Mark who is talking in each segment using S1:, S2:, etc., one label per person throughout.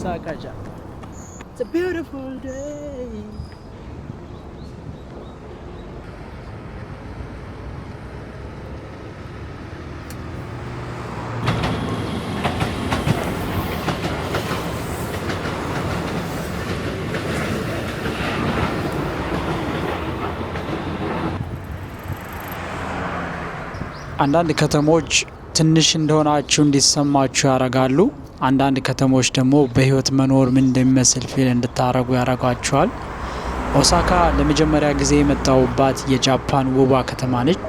S1: Osaka, Japan. It's a beautiful day. አንዳንድ ከተሞች ትንሽ እንደሆናችሁ እንዲሰማችሁ ያደርጋሉ። አንዳንድ ከተሞች ደግሞ በህይወት መኖር ምን እንደሚመስል ፊል እንድታረጉ ያደርጓቸዋል። ኦሳካ ለመጀመሪያ ጊዜ የመጣሁባት የጃፓን ውቧ ከተማ ነች።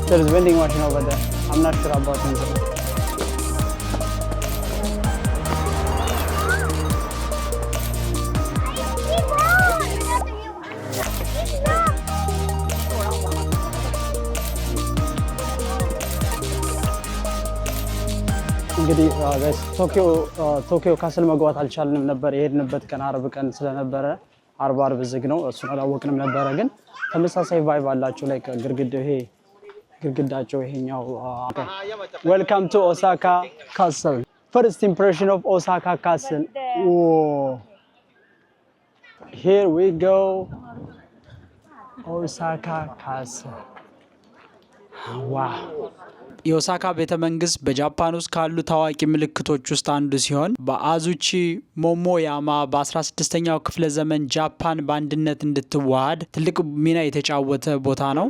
S2: There's a vending machine over there. I'm not sure about it. እንግዲህ ቶኪዮ ካስል መግባት አልቻልንም ነበር። የሄድንበት ቀን አርብ ቀን ስለነበረ አርብ ዝግ ነው። እሱን አላወቅንም ነበረ። ግን ተመሳሳይ ቫይብ አላቸው ላይ ግርግዳው ይሄ ግርግዳቸው ይሄኛው ዌልካም ቱ ኦሳካ ካስል ፈርስት ኢምፕሬሽን ኦፍ ኦሳካ ካስል ሂር ዊ ጎ ኦሳካ ካስል ዋው
S1: የኦሳካ ቤተ መንግስት በጃፓን ውስጥ ካሉ ታዋቂ ምልክቶች ውስጥ አንዱ ሲሆን በአዙቺ ሞሞያማ በ16ኛው ክፍለ ዘመን ጃፓን በአንድነት እንድትዋሃድ ትልቅ ሚና የተጫወተ ቦታ ነው።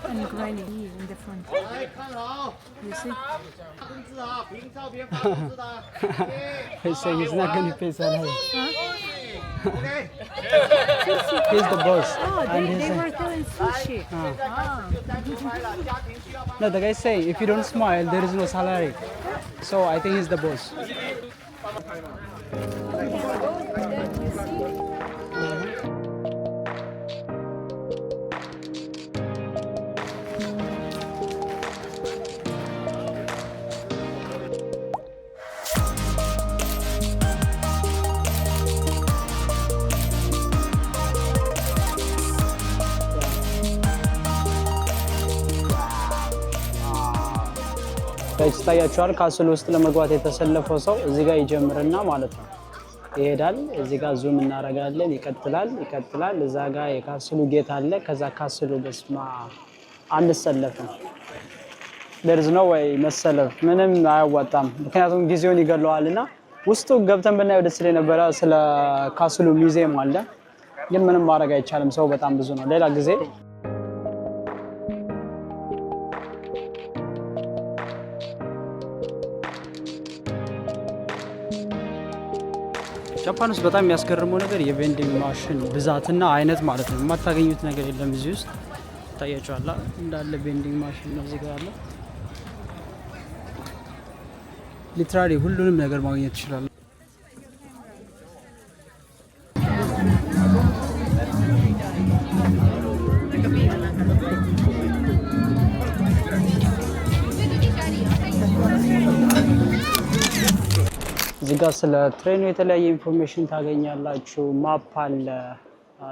S3: And granny in the front. You see?
S2: He's saying he's not going to pay salary. He's the boss.
S3: Oh, they were doing sushi.
S2: No, the guy saying if you don't smile, there is no salary. So I think he's the boss. ታያችኋል። ካስል ውስጥ ለመግባት የተሰለፈው ሰው እዚህ ጋር ይጀምርና ማለት ነው ይሄዳል። እዚህ ጋር ዙም እናረጋለን። ይቀጥላል። እዛ ጋር የካስሉ ጌት አለ። ከዛ ካስሉ በስማ አንሰለፍም። there is no way መሰለፍ ምንም አያዋጣም። ምክንያቱም ጊዜውን ይገለዋልና ውስጡ ገብተን ብናየው ደስ ይለኝ ነበር። ስለ ካስሉ ሙዚየም አለ፣ ግን ምንም ማድረግ አይቻልም። ሰው በጣም ብዙ ነው። ሌላ ጊዜ ጃፓን ውስጥ በጣም የሚያስገርመው ነገር የቬንዲንግ ማሽን ብዛትና አይነት ማለት ነው። የማታገኙት ነገር የለም እዚህ ውስጥ ታያችኋል። እንዳለ ቬንዲንግ ማሽን ነው እዚህ ጋር ያለ። ሊትራሊ ሁሉንም ነገር ማግኘት ይችላል። እዚህ ጋር ስለ ትሬኑ የተለያየ ኢንፎርሜሽን ታገኛላችሁ። ማፕ አለ፣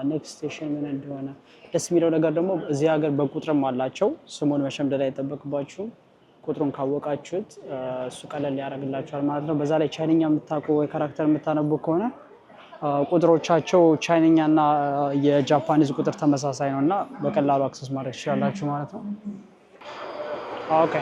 S2: ኔክስት ስቴሽን ምን እንደሆነ። ደስ የሚለው ነገር ደግሞ እዚህ ሀገር በቁጥርም አላቸው። ስሙን መሸምደድ አይጠበቅባችሁም። ቁጥሩን ካወቃችሁት እሱ ቀለል ያደርግላችኋል ማለት ነው። በዛ ላይ ቻይንኛ የምታውቁ ወይ ካራክተር የምታነቡ ከሆነ ቁጥሮቻቸው ቻይንኛና የጃፓኒዝ ቁጥር ተመሳሳይ ነው እና በቀላሉ አክሰስ ማድረግ ትችላላችሁ ማለት ነው። ኦኬ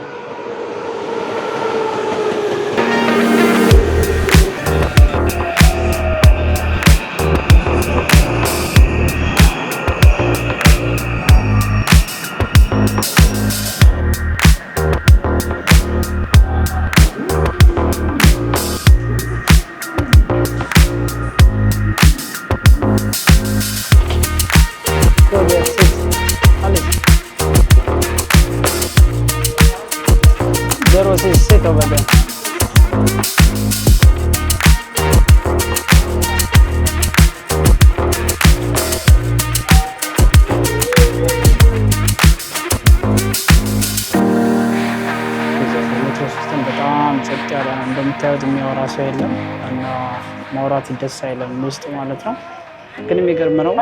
S2: Areto bade. በጣም ጸጥ ያለ ነው። እንደምታዩት የሚያወራ ሰው የለም እና ማውራት ደስ አይለም ውስጥ ማለት ነው። ግን የሚገርም ነው።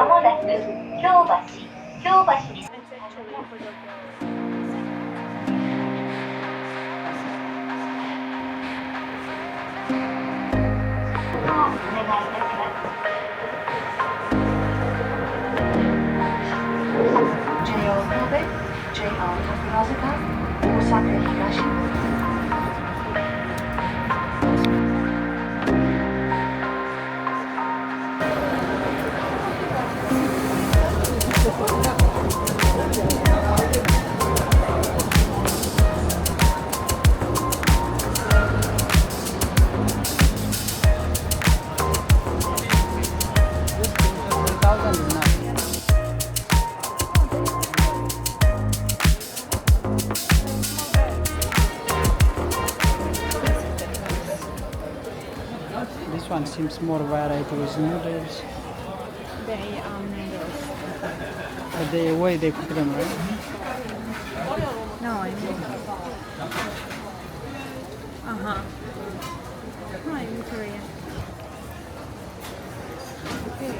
S2: This one seems more variety with noodles.
S3: They noodles.
S2: The way they cook them, right?
S3: No, I mean. No, I'm in Korea. Okay.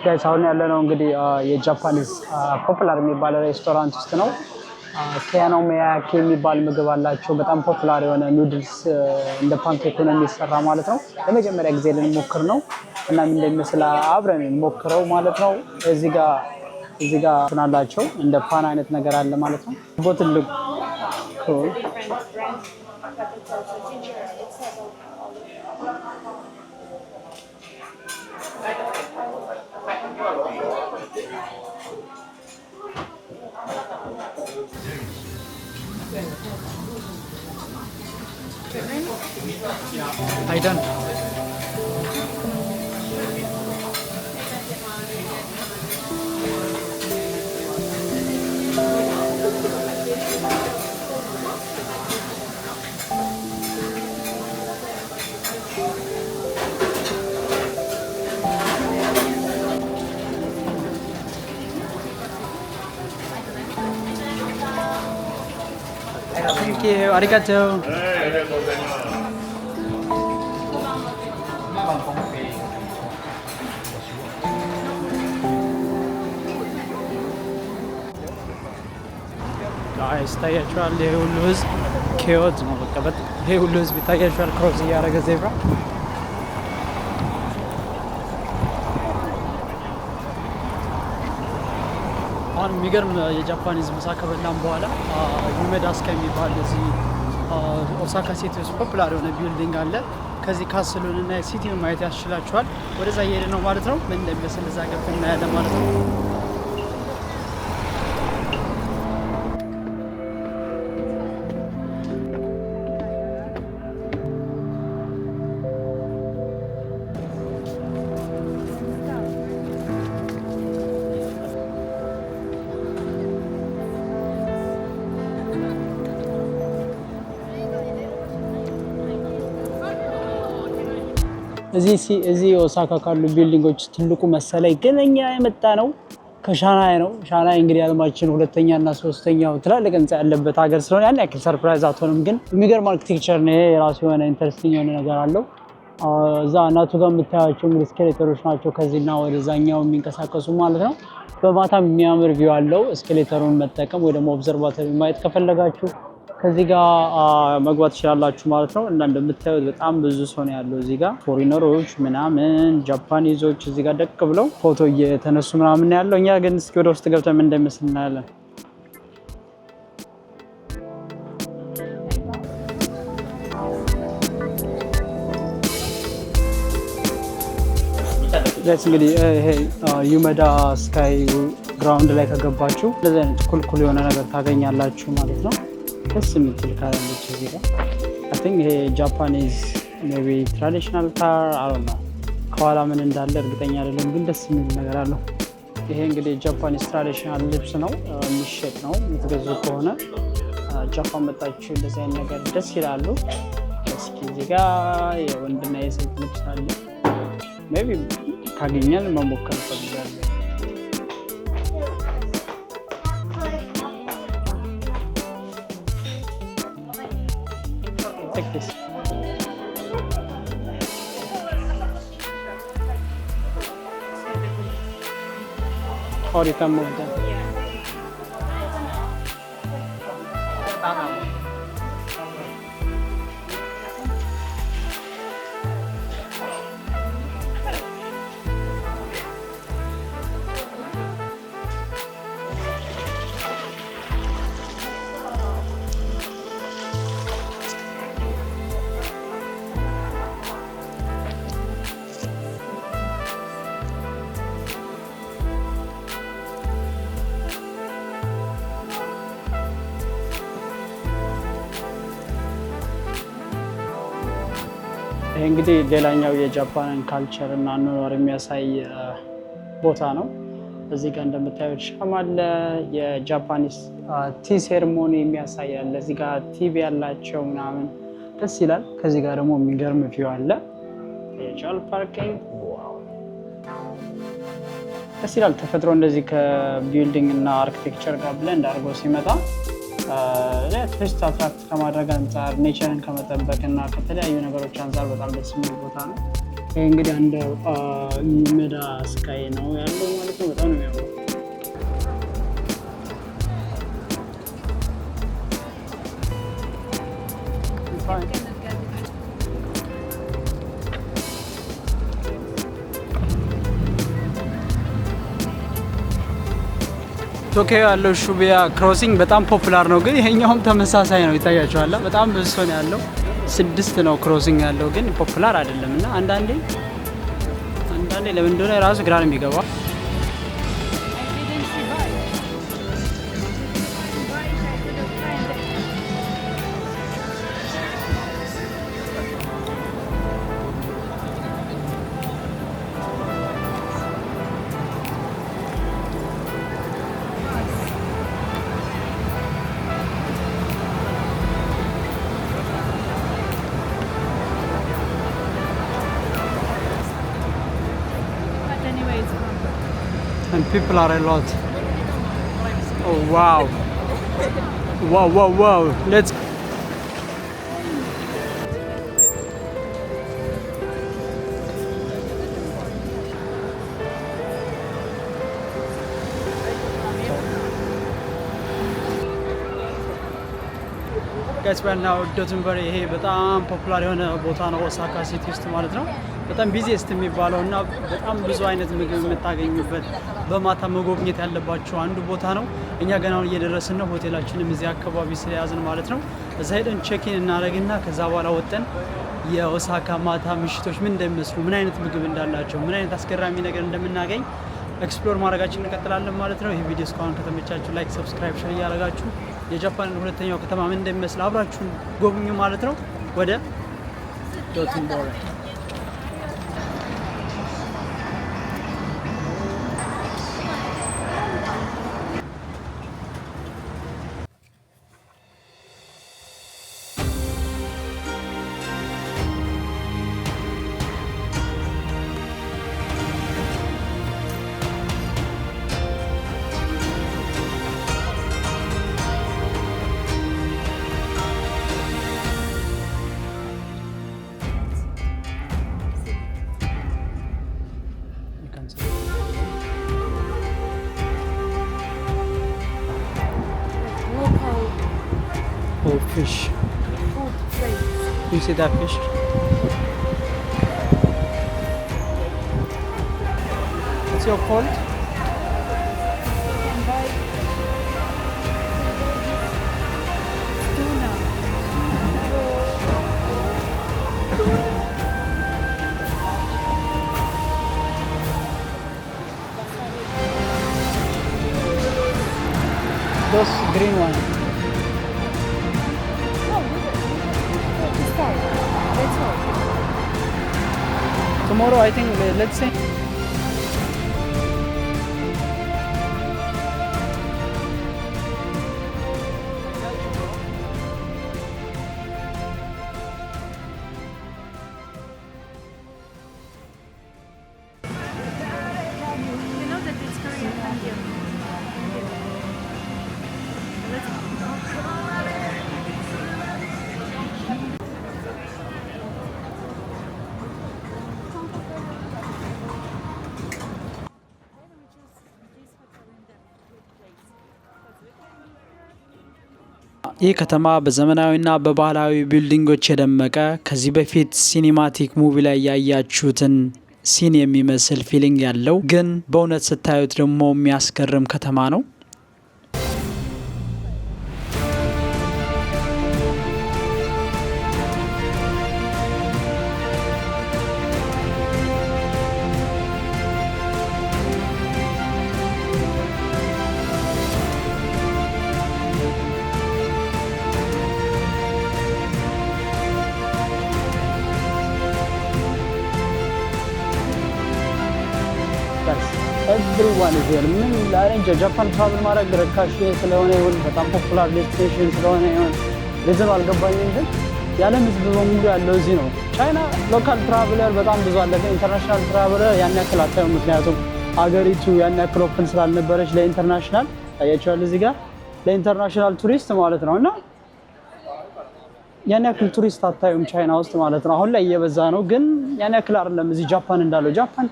S2: ጋይስ አሁን ያለነው እንግዲህ የጃፓኒዝ ፖፑላር የሚባል ሬስቶራንት ውስጥ ነው። ኪያኖ ሚያኪ የሚባል ምግብ አላቸው። በጣም ፖፑላር የሆነ ኑድልስ እንደ ፓንኬክ ሆኖ የሚሰራ ማለት ነው። ለመጀመሪያ ጊዜ ልንሞክር ነው እና ምን እንደሚመስል አብረን እንሞክረው ማለት ነው። እዚህ ጋር ትናላቸው እንደ ፓን አይነት ነገር አለ ማለት ነው። ቦትል I done. Thank you. Arigato. ጋይስ ታያችኋል። ይሄ ሁሉ ህዝብ ኬዎት ነው። በቃ ይሄ ሁሉ ህዝብ ታያችኋል። ክሮስ እያደረገ ዜብራ አሁን የሚገርም የጃፓኒዝ ምሳ ከበላን በኋላ ዩሜዳስካ የሚባል እዚህ ኦሳካ ሲቲ ውስጥ ፖፑላር የሆነ ቢልዲንግ አለ። ከዚህ ካስሉን እና ሲቲውን ማየት ያስችላችኋል። ወደዛ እየሄድን ነው ማለት ነው። ምን እንደሚመስል እዛ ገብተን እናያለን ማለት ነው። እዚህ ኦሳካ ካሉ ቢልዲንጎች ትልቁ መሰለኝ ግን እኛ የመጣ ነው ከሻናይ ነው። ሻናይ እንግዲህ ዓለማችን ሁለተኛ እና ሶስተኛው ትላልቅ ህንጻ ያለበት ሀገር ስለሆነ ያን ያክል ሰርፕራይዝ አትሆንም። ግን የሚገርም አርኪቴክቸር ነው። የራሱ የሆነ ኢንተረስቲንግ የሆነ ነገር አለው። እዛ እናቱ ጋር የምታያቸው እንግዲህ ስኬሌተሮች ናቸው ከዚህና ወደዛኛው የሚንቀሳቀሱ ማለት ነው። በማታም የሚያምር ቪው አለው። ስኬሌተሩን መጠቀም ወይ ደግሞ ኦብዘርቫቶሪ ማየት ከፈለጋችሁ ከዚህ ጋር መግባት ትችላላችሁ ማለት ነው። እና እንደምታዩት በጣም ብዙ ሰው ነው ያለው እዚህ ጋር ፎሪነሮች ምናምን ጃፓኒዞች እዚህ ጋር ደቅ ብለው ፎቶ እየተነሱ ምናምን ያለው። እኛ ግን እስኪ ወደ ውስጥ ገብተን ምን እንደሚመስል እናያለን። ጋይስ እንግዲህ ይሄ ዩመዳ ስካይ ግራውንድ ላይ ከገባችሁ እንደዚህ አይነት ኩልኩል የሆነ ነገር ታገኛላችሁ ማለት ነው። ደስ የምትል ካር ያለች እዚህ ጋር አይ ቲንክ ይሄ ጃፓኒዝ ሜቢ ትራዲሽናል ካር አይ ነው። ከኋላ ምን እንዳለ እርግጠኛ አይደለም፣ ግን ደስ የሚል ነገር አለው። ይሄ እንግዲህ ጃፓኒዝ ትራዲሽናል ልብስ ነው፣ የሚሸጥ ነው። የምትገዙ ከሆነ ጃፓን መጣችሁ እንደዚህ አይነት ነገር ደስ ይላሉ። እስኪ እዚህ ጋር የወንድና የሴት ልብስ አለ። ሜቢ ካገኘን መሞከር ፈልጋለሁ። Take this. Or you can move them. ይሄ እንግዲህ ሌላኛው የጃፓንን ካልቸር እና አኗኗር የሚያሳይ ቦታ ነው። እዚህ ጋር እንደምታዩት ሻማ አለ። የጃፓኒስ ቲ ሴርሞኒ የሚያሳይ አለ። እዚህ ጋር ቲቪ ያላቸው ምናምን ደስ ይላል። ከዚህ ጋር ደግሞ የሚገርም ቪው አለ። የጃል ፓርኪንግ ደስ ይላል። ተፈጥሮ እንደዚህ ከቢልዲንግ እና አርኪቴክቸር ጋር ብለንድ አድርጎ ሲመጣ ቱሪስት አትራክት ከማድረግ አንጻር ኔቸርን ከመጠበቅ እና ከተለያዩ ነገሮች አንጻር በጣም ደስ የሚል ቦታ ነው። ይህ እንግዲህ አንድ ዩሜዳ ስካይ ነው ያለው ማለት ነው። በጣም ነው የሚያምረው። ቶኪዮ ያለው ሹቢያ ክሮሲንግ በጣም ፖፑላር ነው፣ ግን ይሄኛውም ተመሳሳይ ነው። ይታያችኋል። በጣም ብዙ ሰው ነው ያለው። 6 ነው ክሮሲንግ ያለው፣ ግን ፖፑላር አይደለም እና አንዳንዴ ለምን እንደሆነ ራሱ ግራ ነው የሚገባው። And people are a lot. Oh wow. Wow. Let's ጋይስ ዋናው ዶቶንበሪ ይሄ በጣም ፖፑላር የሆነ ቦታ ነው ኦሳካ ሲቲ ውስጥ ማለት ነው። በጣም ቢዚስት የሚባለው እና በጣም ብዙ አይነት ምግብ የምታገኙበት በማታ መጎብኘት ያለባቸው አንዱ ቦታ ነው። እኛ ገና አሁን እየደረስን ነው። ሆቴላችንም እዚህ አካባቢ ስለያዝን ማለት ነው። እዛ ሄደን ቼኪን እናደርግና ከዛ በኋላ ወጥተን የኦሳካ ማታ ምሽቶች ምን እንደሚመስሉ፣ ምን አይነት ምግብ እንዳላቸው፣ ምን አይነት አስገራሚ ነገር እንደምናገኝ ኤክስፕሎር ማድረጋችን እንቀጥላለን ማለት ነው። ይህ ቪዲዮ እስካሁን ከተመቻችሁ ላይክ፣ ሰብስክራይብ፣ ሼር እያደረጋችሁ የጃፓንን ሁለተኛው ከተማ ምን እንደሚመስል አብራችሁን ጎብኙ ማለት ነው። ወደ ዶቶንበሪ fish.
S3: Food place.
S2: You see that fish? What's your fault?
S3: Tuna.
S2: those green one.
S3: This time. That's all.
S2: Tomorrow, I think, let's say.
S3: You know that it's Korean from here.
S1: ይህ ከተማ በዘመናዊና በባህላዊ ቢልዲንጎች የደመቀ ከዚህ በፊት ሲኒማቲክ ሙቪ ላይ ያያችሁትን ሲን የሚመስል ፊሊንግ ያለው ግን በእውነት ስታዩት ደግሞ የሚያስገርም ከተማ ነው።
S2: Everyone is here. ምን ላረንጀ ጃፓን ትራቭል ማድረግ ርካሽ ስለሆነ ይሁን በጣም ፖፑላር ዴስቲኔሽን ስለሆነ ይሁን ሪዝኑ አልገባኝም፣ ግን የዓለም ሕዝብ በሙሉ ያለው እዚህ ነው። ቻይና ሎካል ትራቭለር በጣም ብዙ አለ፣ ግን ኢንተርናሽናል ትራቭለር ያን ያክል አታዩም። ምክንያቱም ሀገሪቱ ያን ያክል ኦፕን ስላልነበረች ለኢንተርናሽናል ታያቸዋል፣ እዚህ ጋር ለኢንተርናሽናል ቱሪስት ማለት ነው። እና ያን ያክል ቱሪስት አታዩም ቻይና ውስጥ ማለት ነው። አሁን ላይ እየበዛ ነው፣ ግን ያን ያክል አይደለም እዚህ ጃፓን እንዳለው። ጃፓን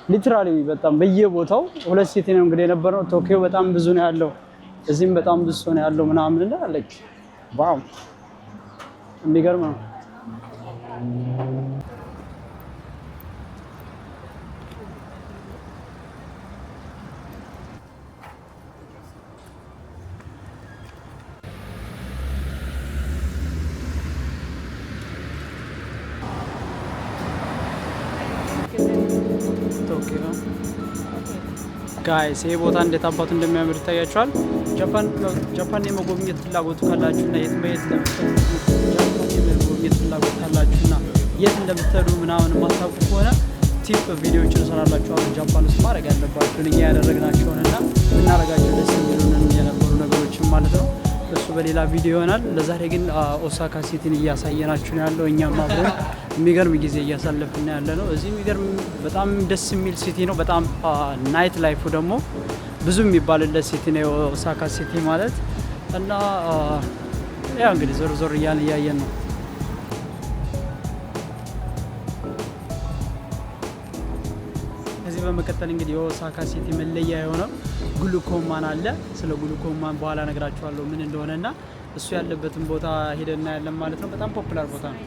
S2: ሊትራሊ በጣም በየቦታው ሁለት ሲቲ ነው እንግዲህ የነበረው። ቶኪዮ በጣም ብዙ ነው ያለው፣ እዚህም በጣም ብዙ ነው ያለው ምናምን እና ላይክ ዋው የሚገርም ነው። ጋይስ ይሄ ቦታ እንዴት አባቱ እንደሚያምር ይታያችኋል። ጃፓን የመጎብኘት ፍላጎቱ ካላችሁና የት የመጎብኘት ፍላጎት ካላችሁና የት እንደምትሄዱ ምናምን ማታውቁ ከሆነ ቲፕ ቪዲዮዎችን እሰራላችኋለሁ። ጃፓን ውስጥ ማድረግ ያለባችሁን እኛ ያደረግናቸውንና እናደርጋቸው ደስ የሚሉንን የነበሩ ነገሮችን ማለት ነው። እሱ በሌላ ቪዲዮ ይሆናል። ለዛሬ ግን ኦሳካ ሲቲን እያሳየናችሁ ነው ያለው። እኛም አብረን የሚገርም ጊዜ እያሳለፍን ያለ ነው። እዚህ የሚገርም በጣም ደስ የሚል ሲቲ ነው። በጣም ናይት ላይፉ ደግሞ ብዙ የሚባልለት ሲቲ ነው የኦሳካ ሲቲ ማለት እና ያው እንግዲህ ዞር ዞር እያልን እያየን ነው። ከዚህ በመቀጠል እንግዲህ የኦሳካ ሲቲ መለያ የሆነው ግሉኮማን አለ። ስለ ግሉኮማን በኋላ ነግራችኋለሁ ምን እንደሆነና እሱ ያለበትን ቦታ ሄደን እናያለን ማለት ነው። በጣም ፖፑላር ቦታ ነው።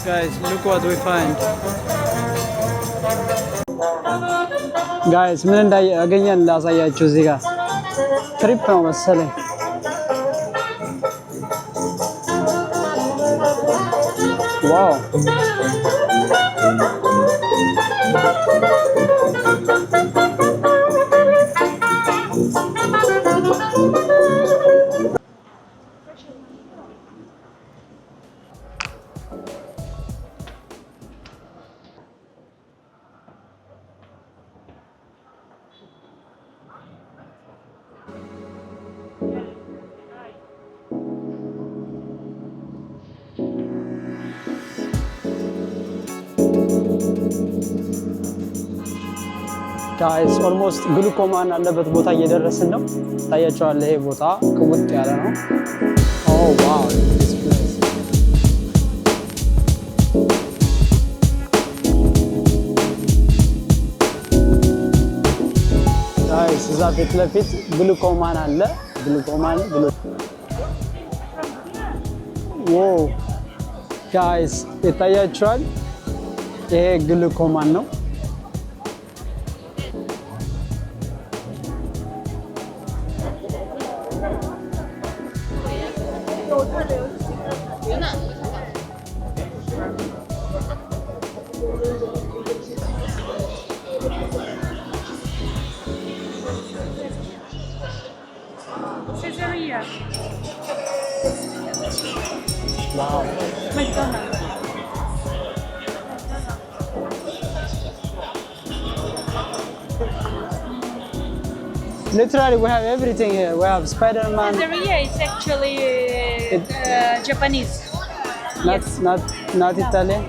S2: Guys, look what we find. Guys, ምን እንዳገኘን ላሳያችሁ። እዚህ ጋር ትሪፕ ነው መሰለኝ። ዋው ጋይስ ኦልሞስት ግሉኮማን አለበት ቦታ እየደረስን ነው። ታያቸዋል። ይሄ ቦታ ቅውጥ ያለ ነው። ኦ ዋው ዲስ ፕሌስ ጋይስ እዛ ፊት ለፊት ግሉኮማን አለ። ግሉኮማን ዋው ጋይስ ይታያቸዋል። ይሄ ግሉኮማን ነው። Wow.
S3: McDonald's.
S2: Literally, we have everything here. We have Spider-Man.
S3: Pizzeria is actually Japanese.
S2: Not Italian.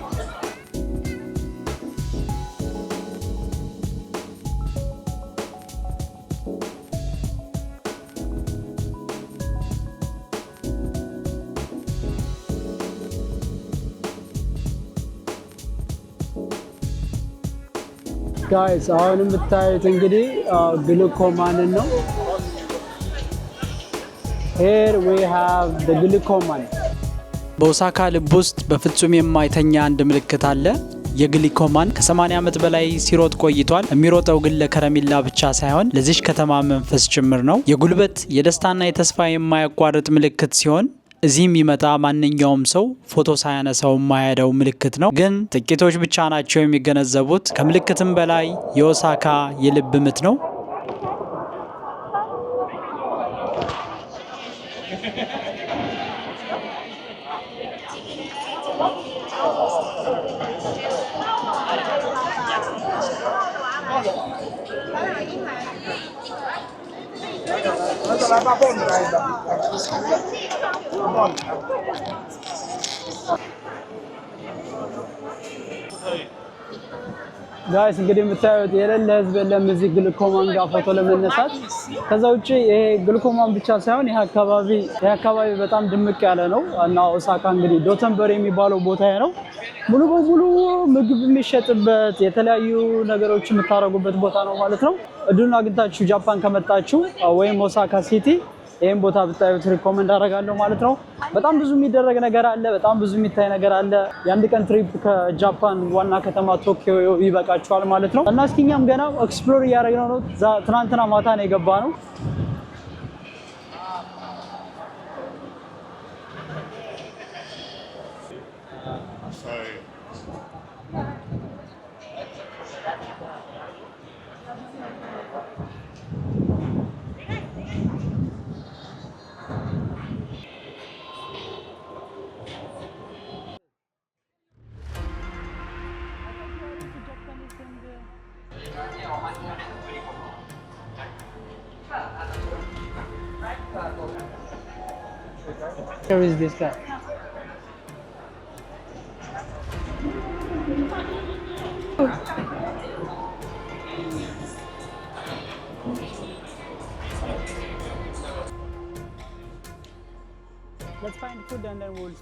S2: Guys, አሁን የምታዩት እንግዲህ ግሉኮማንን ነው። Here we have the glucoman.
S1: በኦሳካ ልብ ውስጥ በፍጹም የማይተኛ አንድ ምልክት አለ። የግሊኮማን ከ80 ዓመት በላይ ሲሮጥ ቆይቷል። የሚሮጠው ግን ለከረሚላ ብቻ ሳይሆን ለዚህ ከተማ መንፈስ ጭምር ነው። የጉልበት የደስታና የተስፋ የማያቋርጥ ምልክት ሲሆን እዚህ የሚመጣ ማንኛውም ሰው ፎቶ ሳያነሳው የማያደው ምልክት ነው። ግን ጥቂቶች ብቻ ናቸው የሚገነዘቡት። ከምልክትም በላይ የኦሳካ የልብ ምት ነው።
S2: ጋይስ እንግዲህ የምታዩት የሌለ ህዝብ የለም እዚህ ግሉኮማን ጋር ፎቶ ለመነሳት። ከዛ ውጪ ይሄ ግሉኮማን ብቻ ሳይሆን ይሄ አካባቢ በጣም ድምቅ ያለ ነው እና ኦሳካ እንግዲህ ዶተንበሪ የሚባለው ቦታ ነው። ሙሉ በሙሉ ምግብ የሚሸጥበት የተለያዩ ነገሮች የምታረጉበት ቦታ ነው ማለት ነው። እድሉን አግኝታችሁ ጃፓን ከመጣችሁ ወይም ኦሳካ ሲቲ ይሄን ቦታ ብታዩት ሪኮመንድ አደርጋለሁ ማለት ነው። በጣም ብዙ የሚደረግ ነገር አለ፣ በጣም ብዙ የሚታይ ነገር አለ። የአንድ ቀን ትሪፕ ከጃፓን ዋና ከተማ ቶኪዮ ይበቃችኋል ማለት ነው። እና እስኪ እኛም ገና ኤክስፕሎር እያደረግነው ነው። ትናንትና ማታ ነው የገባ ነው። Where is this guy? Let's find food and then we'll.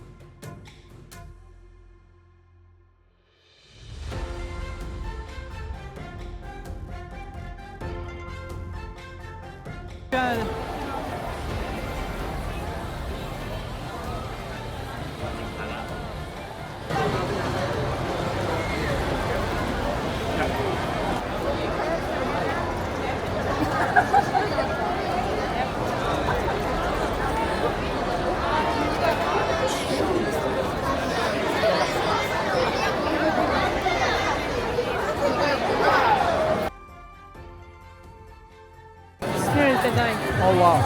S2: Oh wow.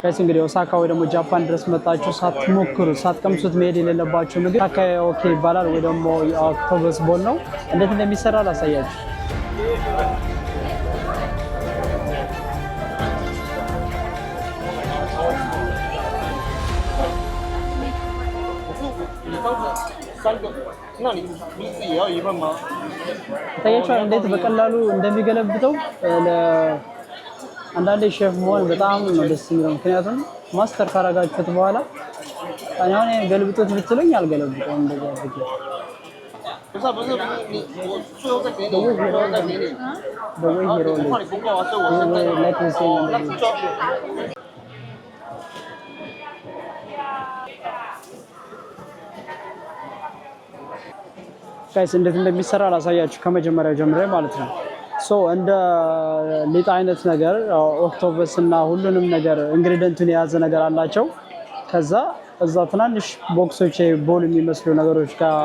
S2: ጋይስ እንግዲህ ኦሳካ ወይ ደግሞ ጃፓን ድረስ መጣችሁ ሳትሞክሩ ሳትቀምሱት መሄድ የሌለባችሁ ምግብ ታካኦኬ ይባላል ወይ ደግሞ ኦክቶፐስ ቦል ነው። እንዴት እንደሚሰራ ላሳያችሁ። ታያችኋል እንዴት በቀላሉ እንደሚገለብጠው። አንዳንዴ ሼፍ መሆን በጣም ነው ደስ የሚለው፣ ምክንያቱም ማስተር ካረጋችሁት በኋላ አሁን ገልብጦት ብትሉኝ አልገለብጠውም እንደዛ አድርጌ። ጋይስ እንዴት እንደሚሰራ ላሳያችሁ ከመጀመሪያው ጀምሬ ማለት ነው። ሶ እንደ ሊጥ አይነት ነገር ኦክቶፐስ እና ሁሉንም ነገር ኢንግሪዲየንቱን የያዘ ነገር አላቸው። ከዛ እዛ ትናንሽ ቦክሶች ቦል የሚመስሉ ነገሮች ጋር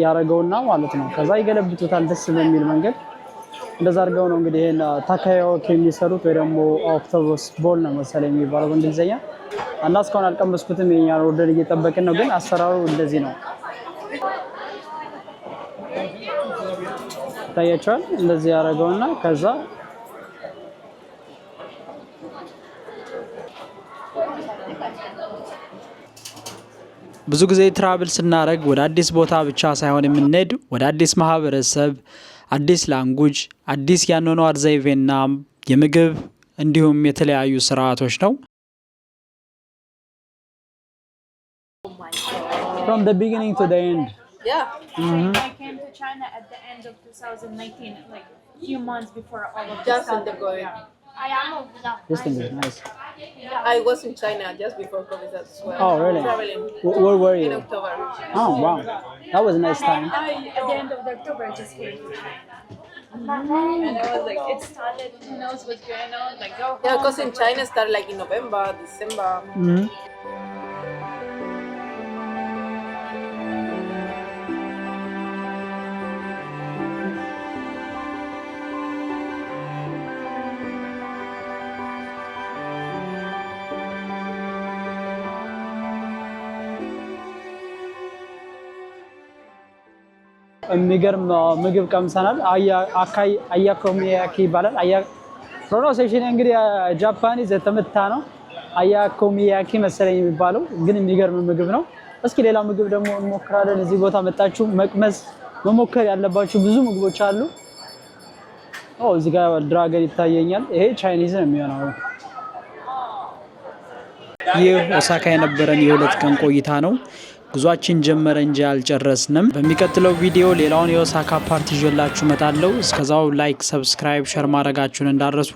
S2: ያረገውና ማለት ነው። ከዛ ይገለብጡታል ደስ በሚል መንገድ። እንደዛ አድርገው ነው እንግዲህ ይሄን ታካያዎክ የሚሰሩት ወይ ደግሞ ኦክቶበስ ቦል ነው መሰለኝ የሚባለው በእንግሊዝኛ እና እስካሁን አልቀመስኩትም። የኛን ኦርደር እየጠበቅን ነው፣ ግን አሰራሩ እንደዚህ ነው። ታያችኋል። እንደዚህ ያደረገውና ከዛ
S1: ብዙ ጊዜ ትራቭል ስናደርግ ወደ አዲስ ቦታ ብቻ ሳይሆን የምንሄድ ወደ አዲስ ማህበረሰብ፣ አዲስ ላንጉጅ፣ አዲስ ያኗኗር ዘይቤና የምግብ እንዲሁም የተለያዩ ስርዓቶች ነው።
S2: From the beginning to the end.
S4: Yeah.
S3: I came to China at the end of 2019, like few months before all of this
S4: Just in the
S3: started.
S4: COVID.
S2: This thing is nice.
S4: I was in China just before COVID as well.
S2: Oh, really?
S4: Traveling
S2: Where were
S4: in
S2: you?
S4: October.
S2: Oh, wow. That was a nice time.
S3: At the end of the October, I just came to China. And I was like, it started, who knows what's going on, like go home.
S4: Yeah, because in China started like in November, December.
S2: የሚገርም ምግብ ቀምሰናል። አያኮሚያኪ ይባላል። ፕሮናንሴሽን እንግዲህ ጃፓኒዝ የተመታ ነው። አያኮሚያኪ መሰለኝ የሚባለው፣ ግን የሚገርም ምግብ ነው። እስኪ ሌላ ምግብ ደግሞ እንሞክራለን። እዚህ ቦታ መጣችሁ መሞከር ያለባችሁ ብዙ ምግቦች አሉ። እዚህ ጋር ድራገን ይታየኛል። ይሄ ቻይኒዝ ነው የሚሆነው።
S1: ይህ ኦሳካ የነበረን የ2 ቀን ቆይታ ነው። ጉዟችን ጀመረ እንጂ አልጨረስንም። በሚቀጥለው ቪዲዮ ሌላውን የኦሳካ ፓርት ይዤላችሁ እመጣለሁ። እስከዛው ላይክ፣ ሰብስክራይብ፣ ሼር ማድረጋችሁን እንዳትረሱ።